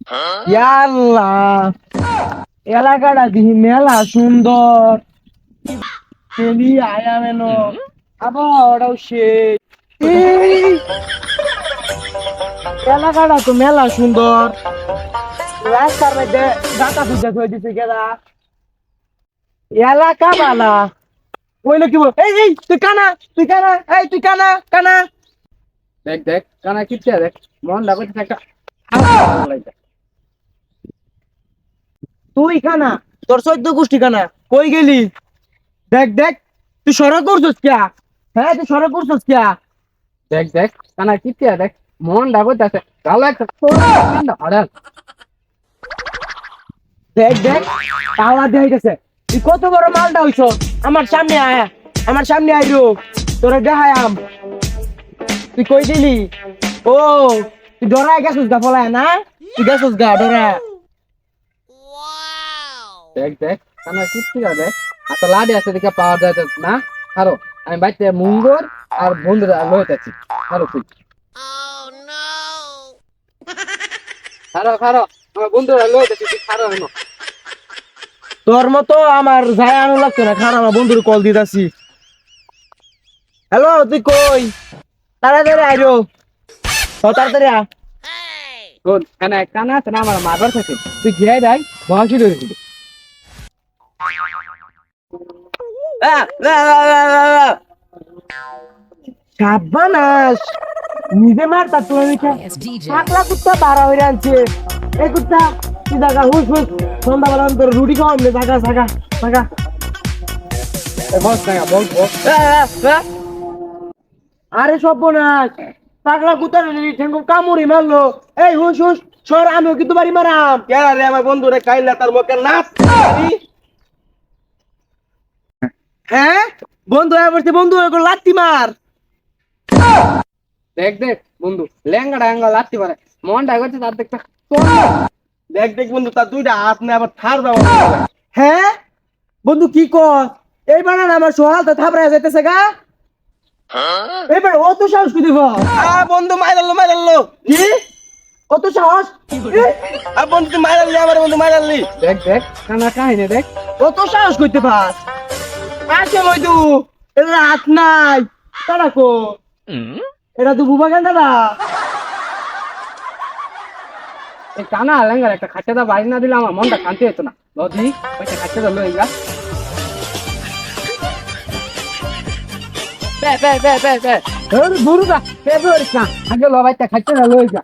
আল্লাহ, এলাকাটা দেখি মেলা সুন্দর। খেলি আয়া মেন আবহাওয়াটাও সেই। এই, এলাকাটা তো মেলা সুন্দর। রাস্তার মধ্যে গাঁটা ফুটে থই দিছে কেডা? এলাকা বালা কইলে কি বল? এই তুই কানা, তুই কানা, এই তুই কানা কানা। দেখ দেখ কানা কিচ্ছে দেখ মন লাগছে একটা তুই কানা, তোর 14 গোষ্ঠী কানা। কই গেলি? দেখ দেখ, তুই সড়ক করছিস কিয়া? হ্যাঁ, তুই সড়ক করছিস কিয়া? দেখ দেখ কানা কিচ্ছে দেখ মন লাগছে ভালো একটা আরে দেখ দেখ, তাওয়া দেখাইতেছে। তুই কত বড় মালটা হইছ? আমার সামনে আয়, আমার সামনে আইরো, তোরে দেখায়াম। তুই কই দিলি? ও, তুই ডরায় গেছিস গা ফলায় না? তুই গেছিস গা ডরা। দেখ দেখ কানা কিচ্ছে দেখ এত লাডি আছে দেখে পাওয়া যায় না আরো আমি বাইতে মুঙ্গর আর বন্ধুরা লয়ে যাচ্ছি আরো তুই খারো খারো আমার বন্ধুরা লয়ে যাচ্ছি তুই খারো এনো তোর মতো আমার যায় আনো লাগতো না, খারাপ আমার বন্ধুর কল দিতাছি। হ্যালো, তুই কই? তাড়াতাড়ি আইরো, তাড়াতাড়ি আ। শোন কানা একটা না আছে না আমার মারবার থাকে তুই গিয়ে যাই বহাসি ধরে দিবি সাবানাস, নিজে মারতা তুমি। পাগলা কুত্তা বাড়া হইরে আনছে। এই কুত্তা তুই জাগা হুস হুস, সন্ধ্যাবেলা তোর রুটি খাওয়াম নে, জাগা জাগা জাগা। বস না বল বস আরে সর্বনাশ, পাগলা কুত্তা ঠেঙ্গো কামড়ি মারলো। এই হুস হুস সর, আমিও কিন্তু বাড়ি মারাম। কেন রে আমার বন্ধু রে কাইলা তার মুখে নাচ। হ্যাঁ, বন্ধু বসে বন্ধু লাত্তি মার। দেখ দেখ বন্ধু লেঙ্গাটা অ্যাঙ্গল লাগতে পারে মনটা করছে তার দেখতে দেখ দেখ বন্ধু তার দুইটা হাত নিয়ে আবার থার ব্যবহার করে। হ্যাঁ বন্ধু, কি কর? এই বানান আমার সোহাল তো থাপড়ায় যাইতেছে গা। এবার অত সাহস কি দিব? বন্ধু মাইরাল্লো কি অত সাহস? বন্ধু তুই মাইরাল্লি আমার বন্ধু মাইরাল্লি। দেখ দেখ কানা কাহিনী দেখ অত সাহস করতে পাস? আসে মইদু, এটা হাত নাই। তারা কো এটা তো বুবা কেন দাদা? এই কানা লেঙ্গার একটা খাচ্চাটা বাড়ি না দিলে আমার মনটা শান্তি হতো না লদি ওইটা খাচ্চাটা লই গা বে বে বে বে বে বুড়ুদা বে ধরিস না আগে লবাইটা খাচ্চাটা লই যা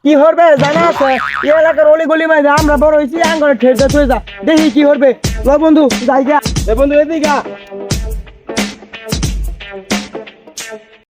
কি হরবে জানা আছে? এই এলাকার অলি গলি মাঝে আমরা বড় হয়েছি, আঙ্গরে ঠের যা দেখি কি হরবে। বন্ধু যাই গা। বন্ধু এদিকে